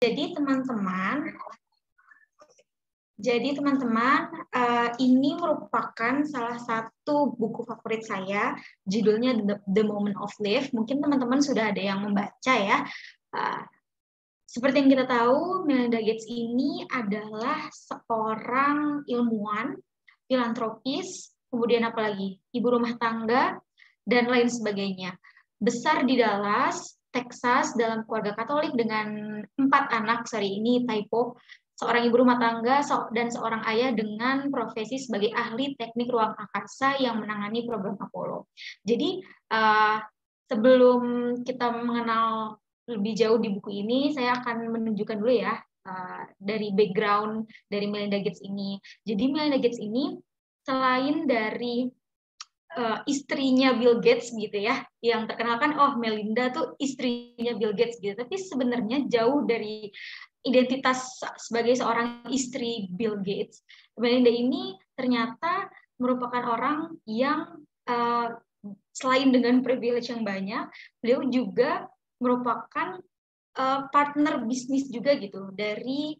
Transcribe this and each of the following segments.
Jadi teman-teman, ini merupakan salah satu buku favorit saya, judulnya The Moment of Life. Mungkin teman-teman sudah ada yang membaca ya. Seperti yang kita tahu, Melinda Gates ini adalah seorang ilmuwan, filantropis, kemudian apalagi ibu rumah tangga, dan lain sebagainya. Besar di Dallas, Texas, dalam keluarga Katolik dengan 4 anak, ini typo, seorang ibu rumah tangga dan seorang ayah dengan profesi sebagai ahli teknik ruang angkasa yang menangani program Apollo. Jadi sebelum kita mengenal lebih jauh di buku ini, saya akan menunjukkan dulu ya dari background dari Melinda Gates ini. Jadi Melinda Gates ini selain dari istrinya Bill Gates gitu ya, yang terkenal kan, oh Melinda tuh istrinya Bill Gates gitu, tapi sebenarnya jauh dari identitas sebagai seorang istri Bill Gates. Melinda ini ternyata merupakan orang yang selain dengan privilege yang banyak, beliau juga merupakan partner bisnis juga gitu dari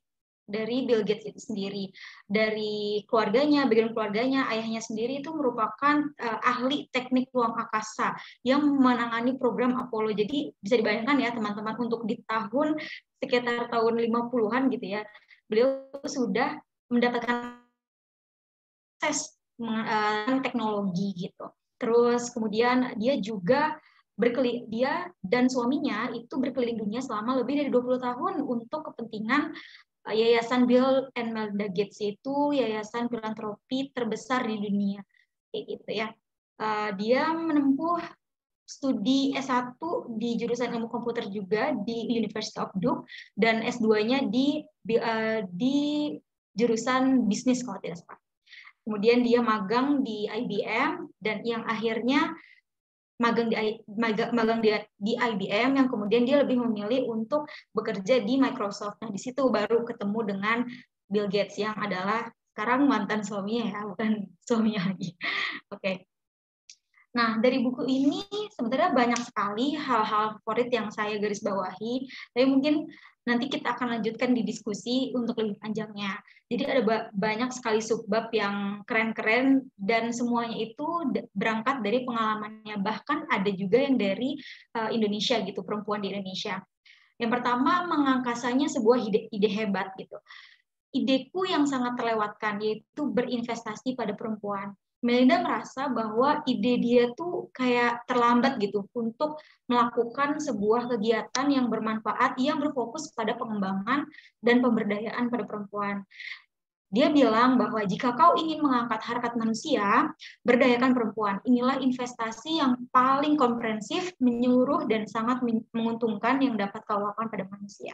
Bill Gates itu sendiri. Dari keluarganya, bagian keluarganya, ayahnya sendiri itu merupakan ahli teknik ruang angkasa yang menangani program Apollo. Jadi bisa dibayangkan ya teman-teman, untuk di tahun sekitar tahun 50-an gitu ya, beliau sudah mendapatkan akses teknologi gitu. Terus kemudian dia juga dia dan suaminya itu berkeliling dunia selama lebih dari 20 tahun untuk kepentingan Yayasan Bill and Melinda Gates, itu yayasan filantropi terbesar di dunia, kayak gitu ya. Dia menempuh studi S1 di jurusan ilmu komputer juga di University of Duke, dan S2-nya di jurusan bisnis kalau tidak salah. Kemudian dia magang di IBM, dan yang akhirnya magang di IBM, yang kemudian dia lebih memilih untuk bekerja di Microsoft. Nah, di situ baru ketemu dengan Bill Gates yang adalah sekarang mantan suaminya ya, bukan suaminya lagi. Oke. Nah, dari buku ini sebenarnya banyak sekali hal-hal favorit yang saya garis bawahi, tapi mungkin nanti kita akan lanjutkan di diskusi untuk lebih panjangnya. Jadi ada banyak sekali subbab yang keren-keren, dan semuanya itu berangkat dari pengalamannya. Bahkan ada juga yang dari Indonesia gitu, perempuan di Indonesia. Yang pertama, mengangkasanya sebuah ide hebat gitu. Ideku yang sangat terlewatkan, yaitu berinvestasi pada perempuan. Melinda merasa bahwa ide dia tuh kayak terlambat gitu untuk melakukan sebuah kegiatan yang bermanfaat, yang berfokus pada pengembangan dan pemberdayaan pada perempuan. Dia bilang bahwa jika kau ingin mengangkat harkat manusia, berdayakan perempuan. Inilah investasi yang paling komprehensif, menyeluruh, dan sangat menguntungkan yang dapat kau lakukan pada manusia.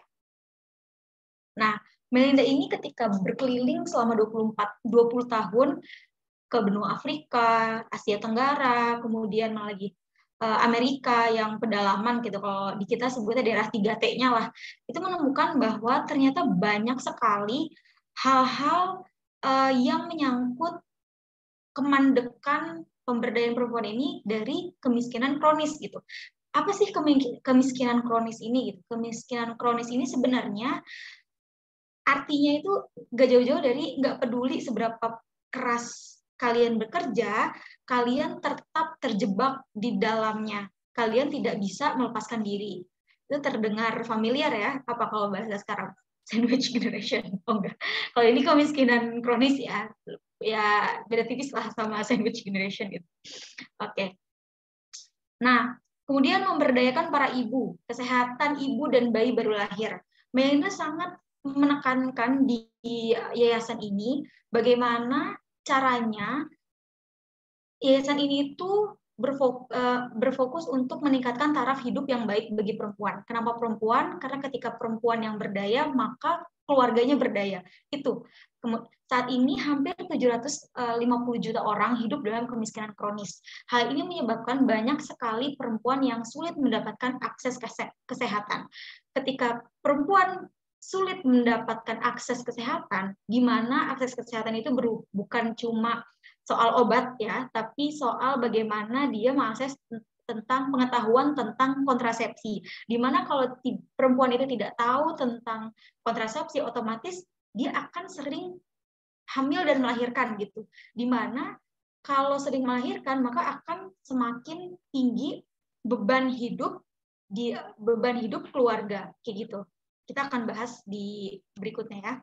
Nah, Melinda ini ketika berkeliling selama 20 tahun ke benua Afrika, Asia Tenggara, kemudian lagi Amerika yang pedalaman gitu, kalau di kita sebutnya daerah 3T-nya lah, itu menemukan bahwa ternyata banyak sekali hal-hal yang menyangkut kemandekan pemberdayaan perempuan ini dari kemiskinan kronis gitu. Apa sih kemiskinan kronis ini gitu? Kemiskinan kronis ini sebenarnya artinya itu gak jauh-jauh dari nggak peduli seberapa keras kalian bekerja, kalian tetap terjebak di dalamnya. Kalian tidak bisa melepaskan diri. Itu terdengar familiar ya? Apa kalau bahasa sekarang? Sandwich generation. Oh enggak. Kalau ini kemiskinan kronis ya. Ya beda tipis lah sama sandwich generation gitu. Oke. Nah, kemudian memberdayakan para ibu, kesehatan ibu dan bayi baru lahir. Melinda sangat menekankan di yayasan ini bagaimana caranya yayasan ini itu berfokus untuk meningkatkan taraf hidup yang baik bagi perempuan. Kenapa perempuan? Karena ketika perempuan yang berdaya, maka keluarganya berdaya. Itu. Saat ini hampir 750 juta orang hidup dalam kemiskinan kronis. Hal ini menyebabkan banyak sekali perempuan yang sulit mendapatkan akses kesehatan. Ketika perempuan sulit mendapatkan akses kesehatan, gimana akses kesehatan itu bukan cuma soal obat ya, tapi soal bagaimana dia mengakses tentang pengetahuan tentang kontrasepsi. Dimana kalau perempuan itu tidak tahu tentang kontrasepsi, otomatis dia akan sering hamil dan melahirkan gitu. Dimana kalau sering melahirkan maka akan semakin tinggi beban hidup keluarga kayak gitu. Kita akan bahas di berikutnya ya.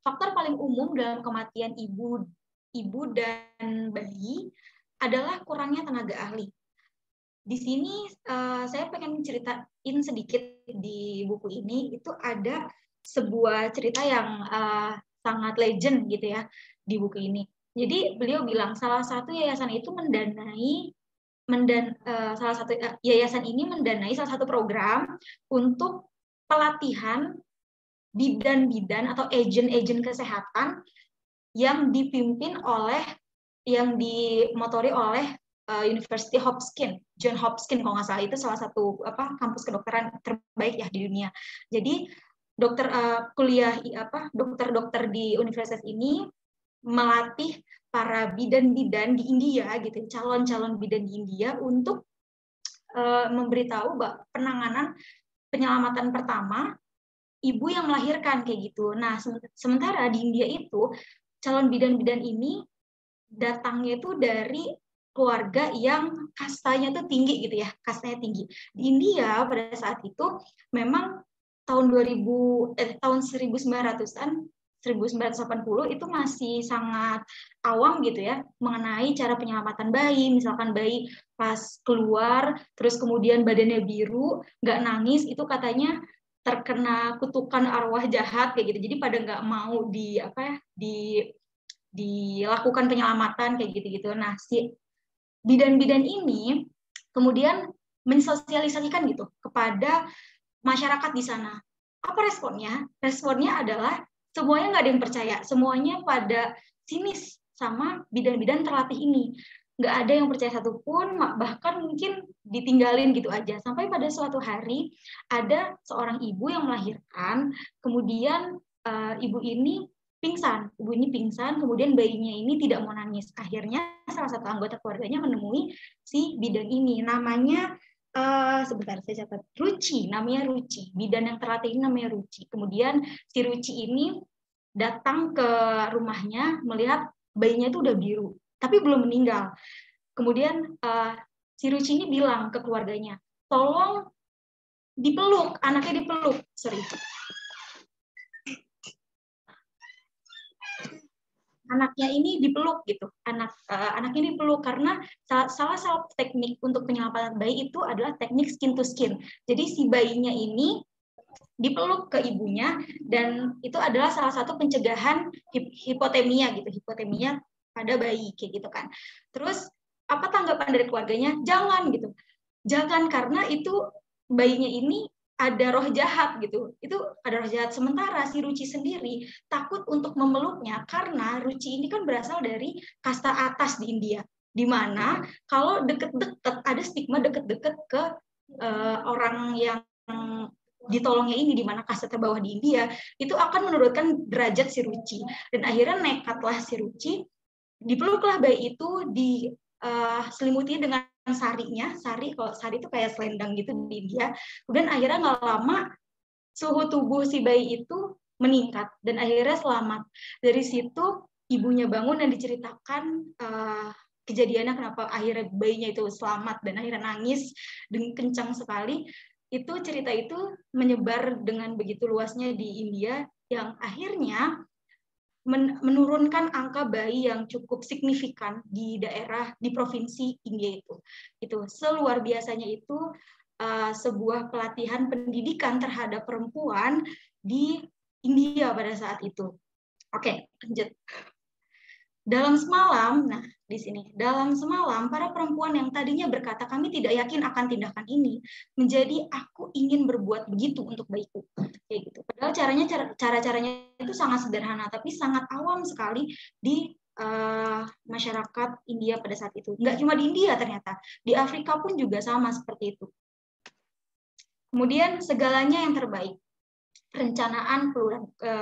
Faktor paling umum dalam kematian ibu dan bayi adalah kurangnya tenaga ahli. Di sini saya pengen ceritain sedikit di buku ini, itu ada sebuah cerita yang sangat legend gitu ya di buku ini. Jadi beliau bilang salah satu yayasan itu yayasan ini mendanai salah satu program untuk pelatihan bidan-bidan atau agen-agen kesehatan yang dimotori oleh University Hopkins, John Hopkins kalau nggak salah, itu salah satu kampus kedokteran terbaik ya di dunia. Jadi dokter-dokter di universitas ini melatih para bidan-bidan di India gitu, calon-calon bidan di India untuk memberitahu penanganan penyelamatan pertama ibu yang melahirkan kayak gitu. Nah, sementara di India itu calon bidan-bidan ini datangnya itu dari keluarga yang kastanya tuh tinggi gitu ya, kastanya tinggi. Di India pada saat itu memang tahun 1900-an 1980 itu masih sangat awam gitu ya mengenai cara penyelamatan bayi. Misalkan bayi pas keluar terus kemudian badannya biru, nggak nangis, itu katanya terkena kutukan arwah jahat kayak gitu. Jadi pada nggak mau dilakukan penyelamatan kayak gitu-gitu. Nah, si bidan-bidan ini kemudian mensosialisasikan gitu kepada masyarakat di sana. Apa responnya? Responnya adalah semuanya nggak ada yang percaya, semuanya pada sinis sama bidan-bidan terlatih ini. Nggak ada yang percaya satupun, bahkan mungkin ditinggalin gitu aja. Sampai pada suatu hari ada seorang ibu yang melahirkan, kemudian ibu ini pingsan, kemudian bayinya ini tidak mau nangis. Akhirnya salah satu anggota keluarganya menemui si bidan ini, namanya sebentar saya catat, namanya Ruci, bidan yang terlatih ini namanya Ruci. Kemudian si Ruci ini datang ke rumahnya melihat bayinya itu udah biru, tapi belum meninggal. Kemudian si Ruci ini bilang ke keluarganya, tolong dipeluk, anaknya dipeluk, anaknya ini dipeluk gitu, anaknya dipeluk karena salah satu teknik untuk penyelamatan bayi itu adalah teknik skin to skin. Jadi si bayinya ini dipeluk ke ibunya dan itu adalah salah satu pencegahan hipotemia pada bayi kayak gitu kan. Terus apa tanggapan dari keluarganya? Jangan gitu, jangan, karena itu bayinya ini ada roh jahat gitu. Itu ada roh jahat. Sementara si Ruci sendiri takut untuk memeluknya karena Ruci ini kan berasal dari kasta atas di India, di mana kalau deket-deket ada stigma deket-deket ke orang yang ditolongnya ini, di mana kasta terbawah di India, itu akan menurunkan derajat si Ruci. Dan akhirnya nekatlah si Ruci, dipeluklah bayi itu, diselimuti dengan sarinya. Kalau sari itu kayak selendang gitu di India. Kemudian akhirnya nggak lama suhu tubuh si bayi itu meningkat dan akhirnya selamat. Dari situ ibunya bangun dan diceritakan kejadiannya kenapa akhirnya bayinya itu selamat dan akhirnya nangis dengan kencang sekali. Itu cerita itu menyebar dengan begitu luasnya di India yang akhirnya menurunkan angka bayi yang cukup signifikan di provinsi India itu seluar biasanya itu sebuah pelatihan pendidikan terhadap perempuan di India pada saat itu. Oke, lanjut. Dalam semalam para perempuan yang tadinya berkata kami tidak yakin akan tindakan ini menjadi aku ingin berbuat begitu untuk bayiku, kayak gitu. Padahal cara-caranya itu sangat sederhana tapi sangat awam sekali di masyarakat India pada saat itu. Nggak cuma di India ternyata, di Afrika pun juga sama seperti itu. Kemudian segalanya yang terbaik, perencanaan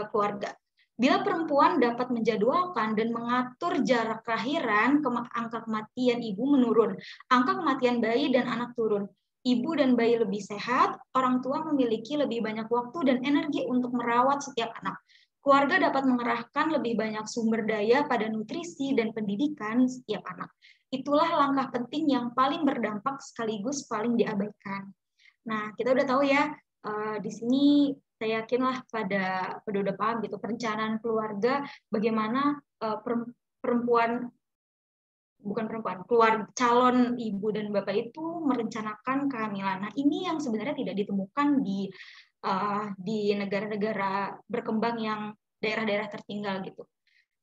keluarga. Bila perempuan dapat menjadwalkan dan mengatur jarak kelahiran, angka kematian ibu menurun, angka kematian bayi dan anak turun. Ibu dan bayi lebih sehat, orang tua memiliki lebih banyak waktu dan energi untuk merawat setiap anak. Keluarga dapat mengerahkan lebih banyak sumber daya pada nutrisi dan pendidikan setiap anak. Itulah langkah penting yang paling berdampak sekaligus paling diabaikan. Nah, kita udah tahu ya, di sini saya yakinlah pada udah paham gitu perencanaan keluarga, bagaimana perempuan, bukan perempuan, calon ibu dan bapak itu merencanakan kehamilan. Nah, ini yang sebenarnya tidak ditemukan di negara-negara berkembang yang daerah-daerah tertinggal gitu.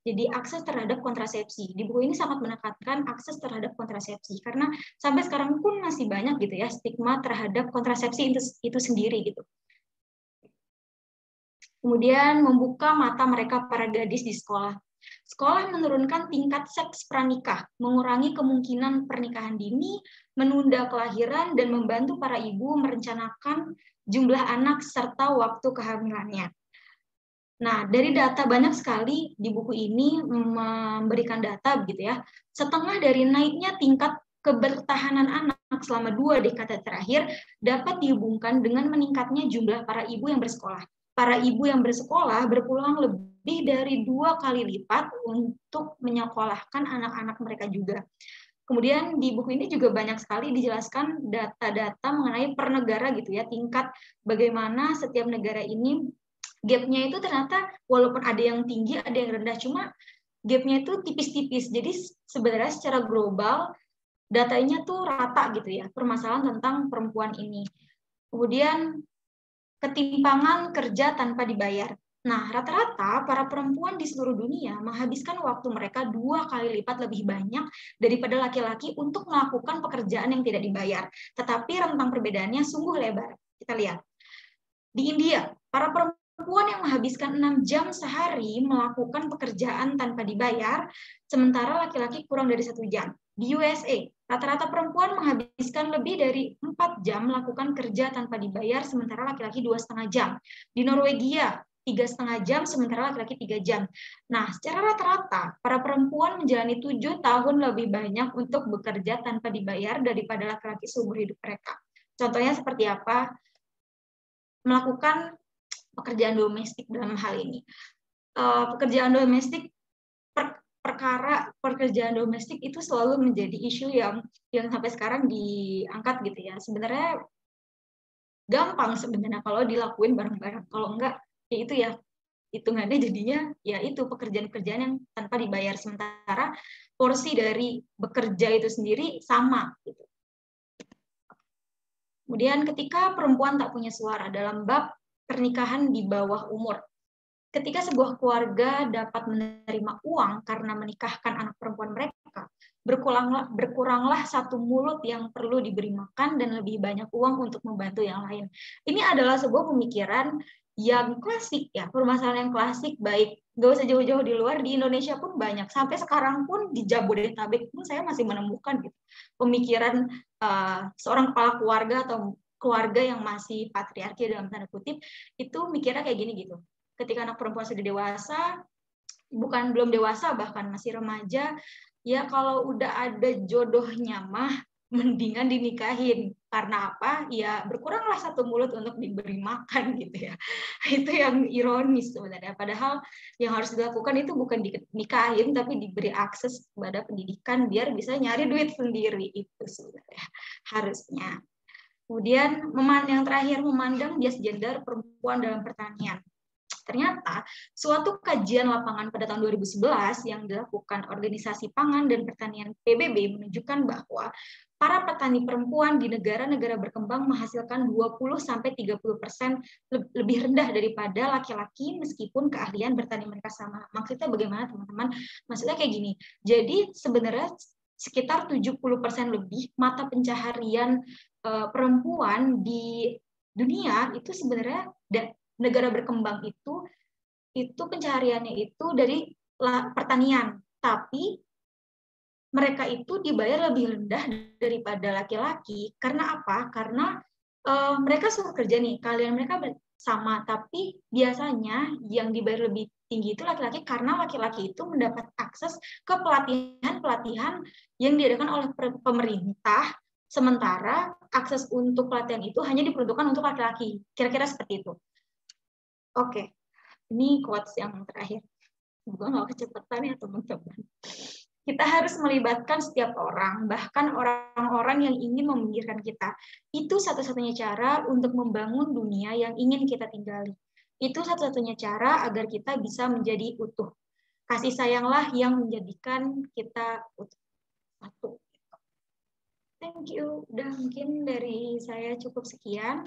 Jadi akses terhadap kontrasepsi. Di buku ini sangat menekankan akses terhadap kontrasepsi karena sampai sekarang pun masih banyak gitu ya stigma terhadap kontrasepsi itu sendiri gitu. Kemudian membuka mata mereka para gadis di sekolah. Sekolah menurunkan tingkat seks pranikah, mengurangi kemungkinan pernikahan dini, menunda kelahiran, dan membantu para ibu merencanakan jumlah anak serta waktu kehamilannya. Nah, dari data banyak sekali di buku ini memberikan data begitu ya. Setengah dari naiknya tingkat kebertahanan anak selama 2 dekade terakhir dapat dihubungkan dengan meningkatnya jumlah para ibu yang bersekolah. Para ibu yang bersekolah berpeluang lebih dari 2 kali lipat untuk menyekolahkan anak-anak mereka juga. Kemudian di buku ini juga banyak sekali dijelaskan data-data mengenai per negara gitu ya, tingkat bagaimana setiap negara ini gap-nya itu ternyata walaupun ada yang tinggi, ada yang rendah, cuma gap-nya itu tipis-tipis. Jadi sebenarnya secara global datanya tuh rata gitu ya, permasalahan tentang perempuan ini. Kemudian ketimpangan kerja tanpa dibayar. Nah, rata-rata para perempuan di seluruh dunia menghabiskan waktu mereka 2 kali lipat lebih banyak daripada laki-laki untuk melakukan pekerjaan yang tidak dibayar. Tetapi rentang perbedaannya sungguh lebar. Kita lihat. Di India, para perempuan yang menghabiskan 6 jam sehari melakukan pekerjaan tanpa dibayar, sementara laki-laki kurang dari 1 jam. Di USA, rata-rata perempuan menghabiskan lebih dari 4 jam melakukan kerja tanpa dibayar, sementara laki-laki 2,5 jam. Di Norwegia, 3,5 jam, sementara laki-laki 3 jam. Nah, secara rata-rata, para perempuan menjalani 7 tahun lebih banyak untuk bekerja tanpa dibayar daripada laki-laki seumur hidup mereka. Contohnya seperti apa? Melakukan pekerjaan domestik dalam hal ini. Pekerjaan domestik, perkara pekerjaan domestik itu selalu menjadi isu yang sampai sekarang diangkat gitu ya. Sebenarnya gampang sebenarnya kalau dilakuin bareng-bareng. Kalau enggak, ya itu ya hitungannya jadinya ya itu pekerjaan-pekerjaan yang tanpa dibayar, sementara porsi dari bekerja itu sendiri sama gitu. Kemudian ketika perempuan tak punya suara dalam bab pernikahan di bawah umur. Ketika sebuah keluarga dapat menerima uang karena menikahkan anak perempuan mereka, berkuranglah satu mulut yang perlu diberi makan dan lebih banyak uang untuk membantu yang lain. Ini adalah sebuah pemikiran yang klasik ya, permasalahan yang klasik, baik nggak usah jauh-jauh di luar, di Indonesia pun banyak. Sampai sekarang pun di Jabodetabek pun saya masih menemukan gitu, pemikiran seorang kepala keluarga atau keluarga yang masih patriarki dalam tanda kutip, itu mikirnya kayak gini gitu. Ketika anak perempuan sudah dewasa, bukan belum dewasa, bahkan masih remaja, ya kalau udah ada jodohnya mah mendingan dinikahin. Karena apa? Ya berkuranglah satu mulut untuk diberi makan gitu ya. Itu yang ironis sebenarnya. Padahal yang harus dilakukan itu bukan dinikahin, tapi diberi akses kepada pendidikan biar bisa nyari duit sendiri. Itu sebenarnya harusnya. Kemudian yang terakhir, memandang bias gender perempuan dalam pertanian. Ternyata, suatu kajian lapangan pada tahun 2011 yang dilakukan Organisasi Pangan dan Pertanian PBB menunjukkan bahwa para petani perempuan di negara-negara berkembang menghasilkan 20-30% lebih rendah daripada laki-laki meskipun keahlian bertani mereka sama. Maksudnya bagaimana teman-teman? Maksudnya kayak gini, jadi sebenarnya sekitar 70% lebih mata pencaharian perempuan di dunia itu sebenarnya negara berkembang itu pencahariannya itu dari pertanian, tapi mereka itu dibayar lebih rendah daripada laki-laki. Karena apa? Karena mereka suka kerja nih, kalian mereka sama, tapi biasanya yang dibayar lebih tinggi itu laki-laki karena laki-laki itu mendapat akses ke pelatihan-pelatihan yang diadakan oleh pemerintah, sementara akses untuk pelatihan itu hanya diperuntukkan untuk laki-laki. Kira-kira seperti itu. Oke, ini quotes yang terakhir. Gue nggak kecepatan ya teman-teman. Kita harus melibatkan setiap orang, bahkan orang-orang yang ingin meminggirkan kita. Itu satu-satunya cara untuk membangun dunia yang ingin kita tinggali. Itu satu-satunya cara agar kita bisa menjadi utuh. Kasih sayanglah yang menjadikan kita utuh. Satu. Thank you. Udah mungkin dari saya cukup sekian.